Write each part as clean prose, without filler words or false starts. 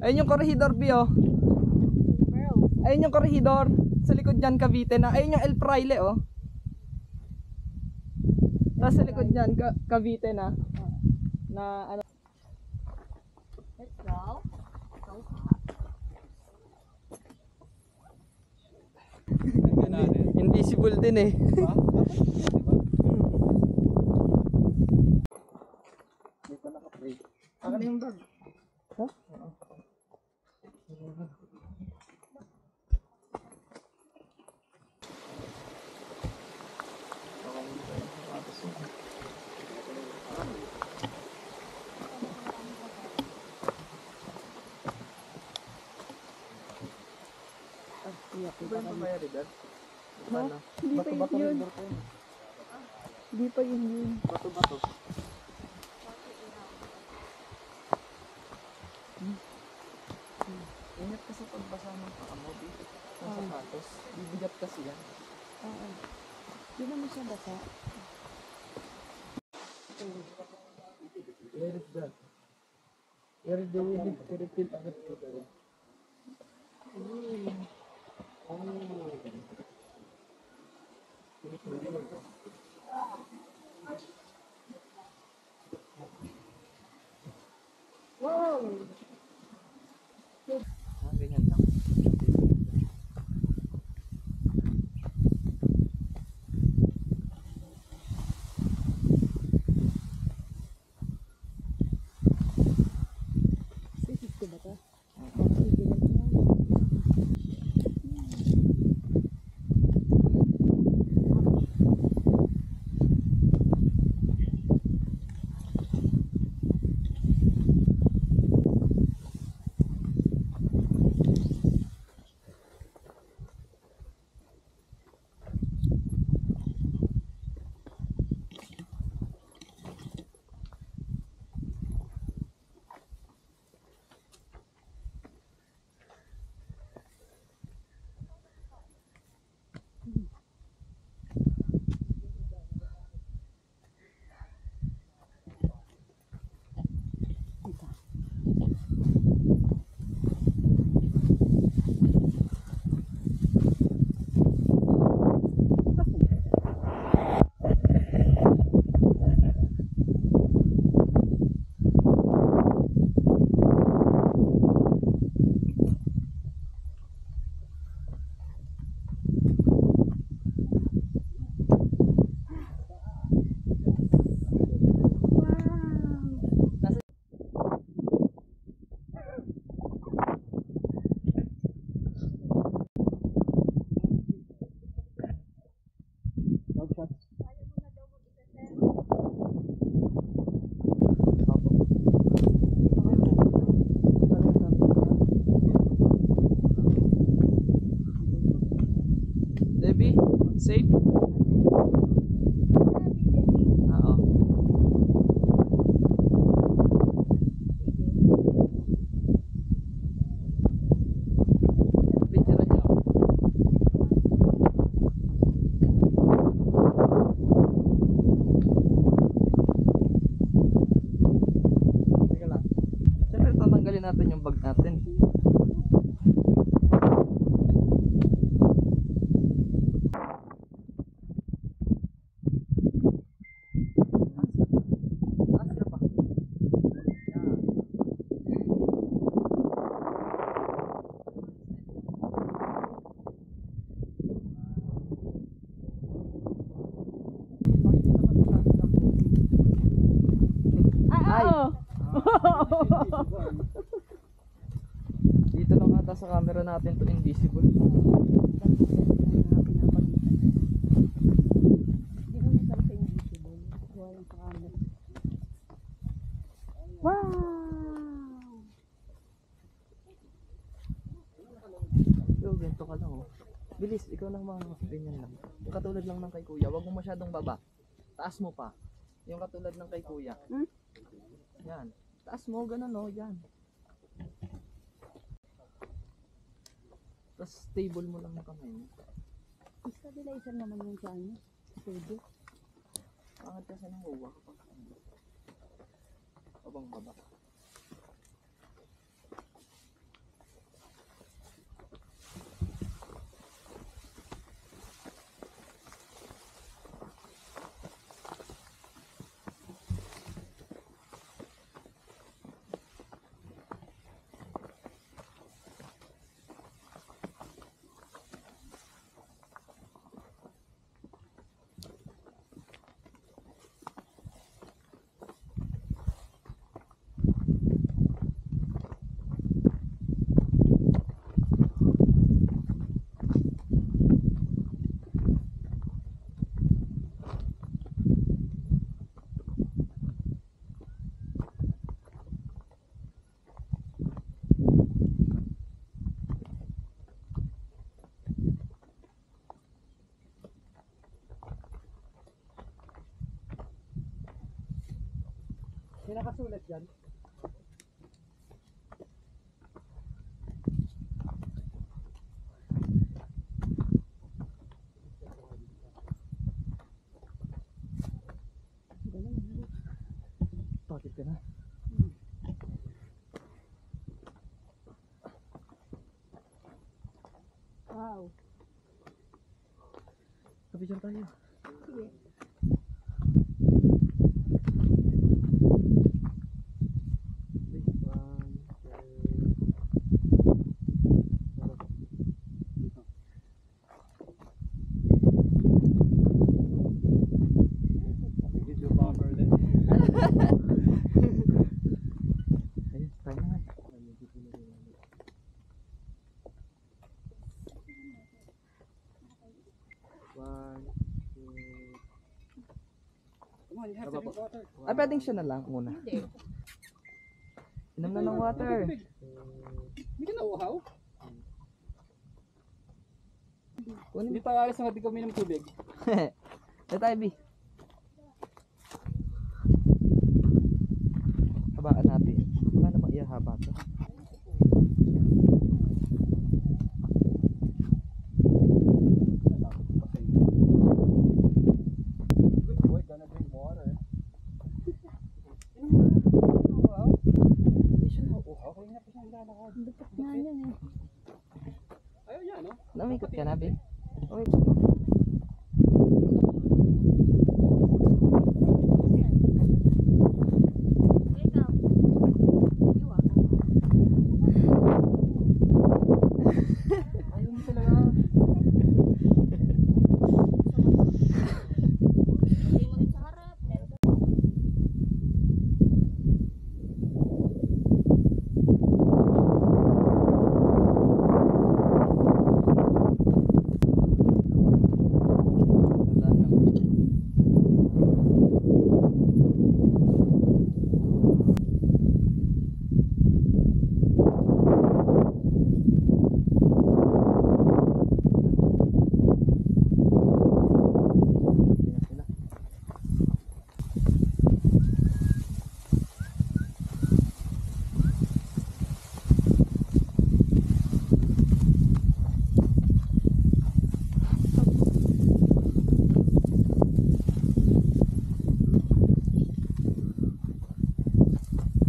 Ayun yung Corregidor B, oh. Ayun yung Corregidor. Sa likod dyan, Cavite na. Ayun yung El Fraile, oh. Tapos sa likod dyan, Cavite na. Na ano. Let's go. Invisible din eh. Dito naka-play. Akin na yung bag. Ha? Iba yung pamayari dad? Ano? Bato-bato rin doon ko yun. Hindi pa yun yun. Bato-bato. Ingat kasi pagbasa ng paa mo dito. Ng sapatos. Bibigat kasi yan. Oo. Hindi naman siya basa. Where is that? Where do we need to refill agad ko tayo? Wow! Ganyan lang. Sisis ko ba ito? Debbie, safe? Oo. Picture niyo. Teka lang. Siyempre tatanggalin natin yung bag natin. Dito lang ata sa camera natin to invisible. Hindi naman pala sa invisible. Walang sa camera. Wow! Yo, ganito ka lang oh. Bilis, ikaw lang mga ganyan lang. Yung katulad lang ng kay kuya, wag mo masyadong baba. Taas mo pa. Yung katulad ng kay kuya. Yan. Taas mo, ganun oh, yan. Tapos stable mo lang ng kamay mo. Stabilizer naman yung sa ano. Pwede. Angat kasi ng uwa kapag abang baba. nakasulat dyan? Bakit ka na? Wow. Kapicture tayo. Sige. Video bomber din. Ayun, tayo na. One, two. Come on, you have to drink water. Ay, pwedeng siya na lang muna. Hindi. Inom na ng water. Hindi ka nauhaw? Kunin Hindi tayo alis na di kami ng tubig. Ito tayo, B. Habaan natin. Wala namang ihahaba to. Good boy, gonna drink water. Wow. Hindi siya nauhaw. Kaya nga pa siya nilalakad. Dapat nga yan eh. Ayaw niya, no? Namikot ka na, B. Okay. Ayaw mo talaga.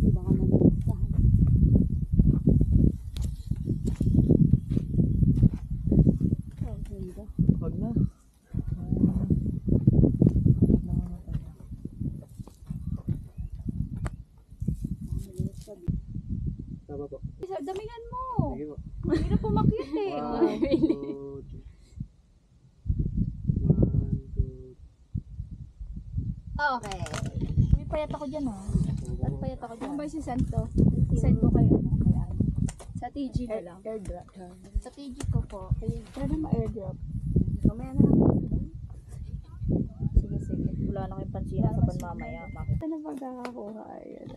Di ba ka nag-usahan? Oh, ganda. Wag na. Malinis ka, di. Tama po. Isa, damihan mo. Sige po. Mahirap pumakyat eh. One, two, three. One, two, Okay. May payat ako dyan ah. At payat ako dyan. Ano ba si Santo? Send ko kay ano? Kay ano? Sa TG na lang. Airdrop. Sa TG ko po. Pwede ma-airdrop. Mamaya na lang. Sige, sige. Wala na kayong pansinan sa panmamaya. Bakit? Ano ba kakakuha? Ayan.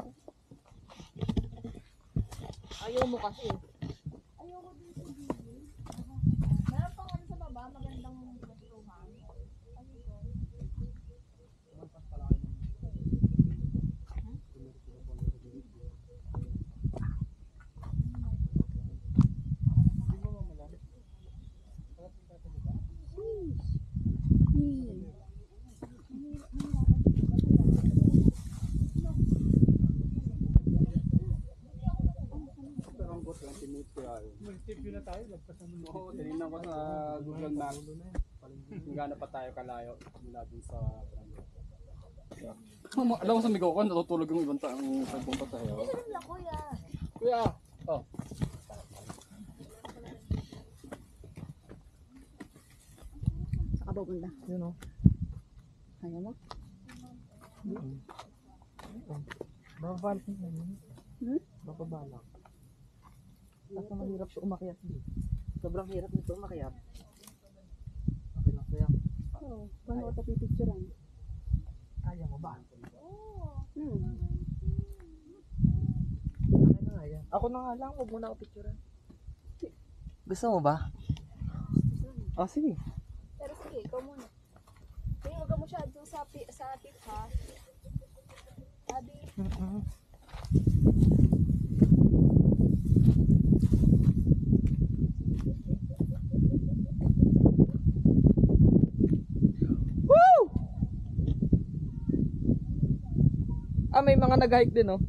Ayaw mo kasi. Ayaw ko din sa GD. Meron pang ano sa baba, magandang restaurant. Ano ko? Pero po 20 minutes kaya yun. Mag-tip na tayo, magpasamun mo. Oo, tinignan ko sa Google Maps. Kung gaano pa tayo kalayo mula dun sa alam mo sa migaw ko, natutulog yung ibang taong sagbong pa tayo. Alam na kuya. Kuya! Oh. Saka pupunta. Yun o. Ayaw mo? Bababalak na yun. Hmm? Bababalak. Kasi mahirap siya umakyat din. Sobrang hirap nito umakyat. Okay lang kaya. Oo. Paano ko ito pipicturean? Kaya mo ba? Hmm. Okay na nga yan. Ako na nga lang, huwag mo na ako picturean. Gusto mo ba? Oh, sige. Pero sige, ikaw muna. Kaya huwag mo siya doon sa tip ha. Sabi, Mm-mm. may mga nag-hike din, oh.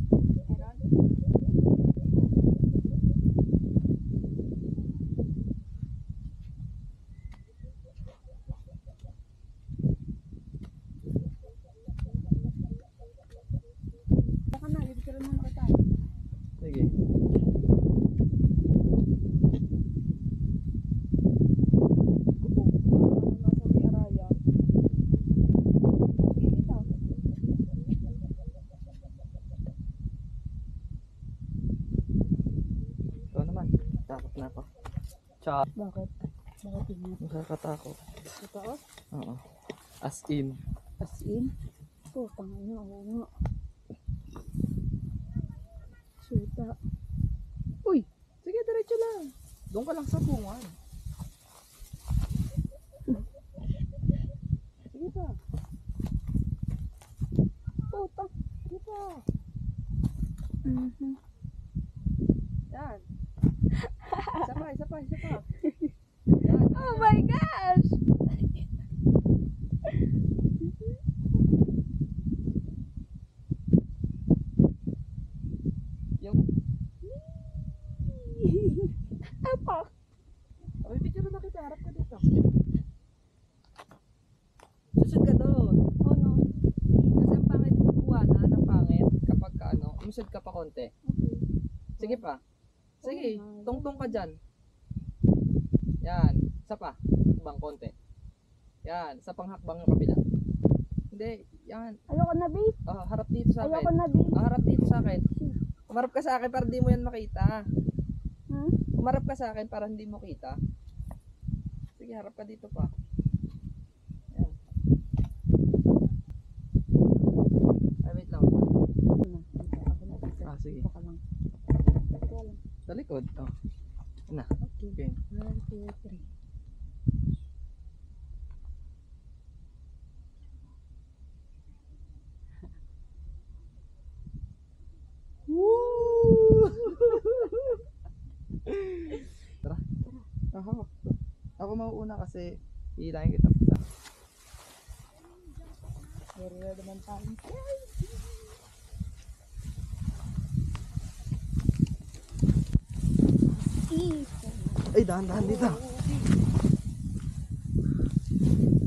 Baka na, ibig sabihin mo tayo. Sige. Ikaw naman. Takot na ako. Tsaka, Bakit? Bakit hindi? nakakatakot. Totoo? Oo. As in. As in? Oo, tanga niya. Oo nga. Suta. Uy! Sige, diretso lang. Doon ka lang sa bungan. Sige pa. Puta. Sige pa. Mhm. Yan. Isa pa, isa pa, isa pa. Yan. Oh my gosh! Yung, Apa? okay, picture na kita. Harap ka dito. Susod ka doon. Oh no. Kasi ang pangit kukuha na ng pangit kapag ka, ano, umusod ka pa konti. Okay. Sige pa. Sige, Oh my tungtong ka dyan. Yan. Isa pa. Hakbang konti. Yan. Sa panghakbang yung kabila. Hindi. Yan. Ayoko na, babe. Oh, harap dito sa Ayoko akin. na, babe. Harap dito sa akin. Umarap ka sa akin para hindi mo yan makita. Hmm? Umarap ka sa akin para hindi mo kita. Sige, harap ka dito pa. Yan. Ay, wait lang. Wait lang. Ako na, dito. Ah, sige. Dito ka lang. Dito ka lang. Sa likod. Oh. Na. Okay. Okay. 1, 2, 3. Woo! Tara. Ako mauuna kasi hihilahin kita. Very well naman tayo. Ay, dahan-dahan dito.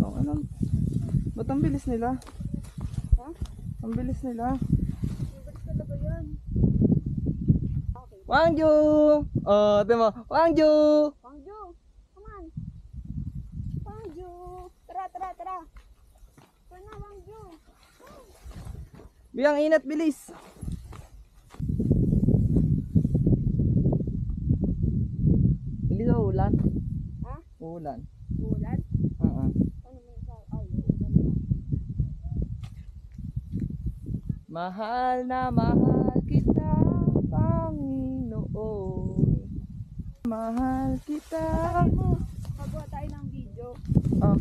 Oh, ano? Ba't ang bilis nila? Ha? Ang bilis nila. Ba't talaga yan? Wangju! Oh, timo. Wangju! Wangju! Come on! Wangju! Tara, tara, tara! Tara na, Wangju! Biyang inat, bilis. Bilis sa ulan. Ha? Ulan. Ulan? Oo. Ano mo yung sa... Ay, ulan na. Mahal na mahal kita, Panginoon. Mahal kita. Sabi mo, magawa tayo ng video. Oh.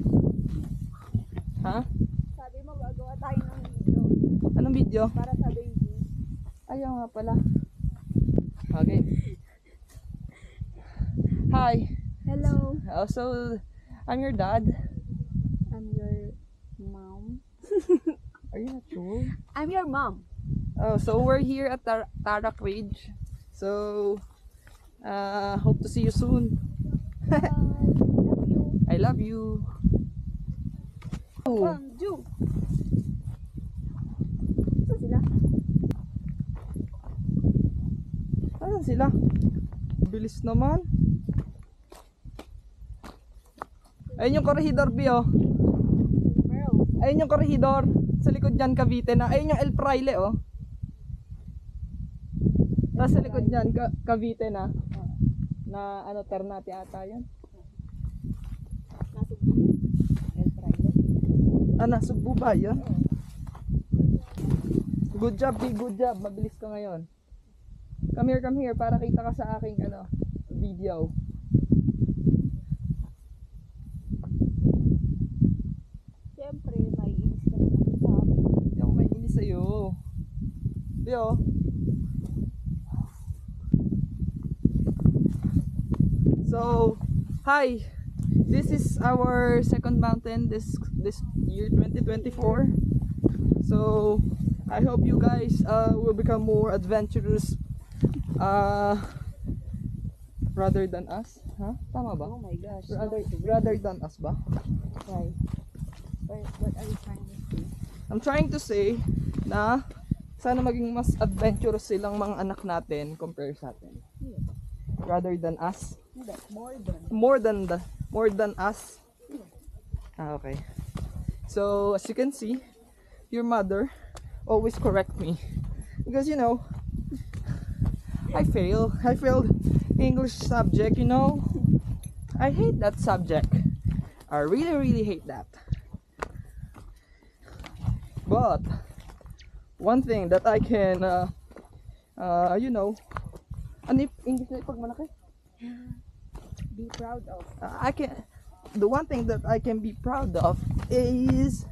Ha? Sabi mo, gagawa tayo ng video. Anong video? Para sa baby. Ayaw nga pala. Okay. Hi. Hello. So, I'm your dad. I'm your mom. Are you not sure? I'm your mom. Oh, so we're here at Tarak Ridge. So, hope to see you soon. Love you. I love you. Oh, Wangju! Saan sila? asan sila? Bilis naman. Ayun yung korehidor, Bio. Bro. Ayun yung korehidor. Sa likod dyan, Cavite na. Ayun yung El Fraile, oh. Tapos sa likod dyan, Cavite na. Na ano, Ternate ata yan. Nasa El Fraile. Nasa Subo ba yun? Good job, B. Good job. Mabilis ka ngayon. Come here, para kita ka sa aking ano, video. Siyempre, maiinis ka na naman sa akin. Hindi ako maiinis sa'yo. Bio. So, hi. This is our second mountain this year 2024. So, I hope you guys will become more adventurous rather than us. Huh? Tama ba? Oh my gosh. Rather than us ba? Why? What are you trying to say? I'm trying to say na sana maging mas adventurous silang mga anak natin compare sa atin. Rather than us. More than us. Ah, okay. So as you can see, your mother always correct me because you know I failed English subject, you know. I hate that subject. I really hate that. But one thing that I can you know, ano yung English na pag malaki? Be proud of. The one thing that I can be proud of is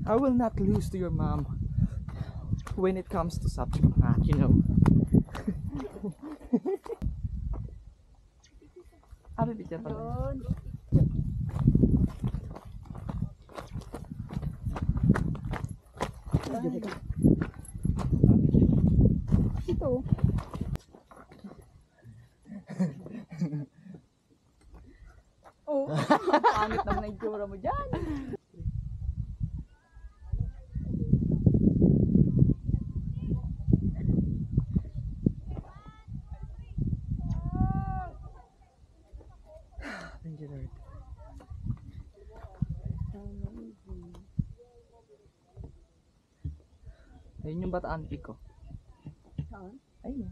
I will not lose to your mom when it comes to subject math, you know. Abi bitin pala. Doon. Ito. Oh, pangit naman ang itsura mo dyan. Thank you, Lord. Ayun yung Bataan Peak ko. Saan? Ayun.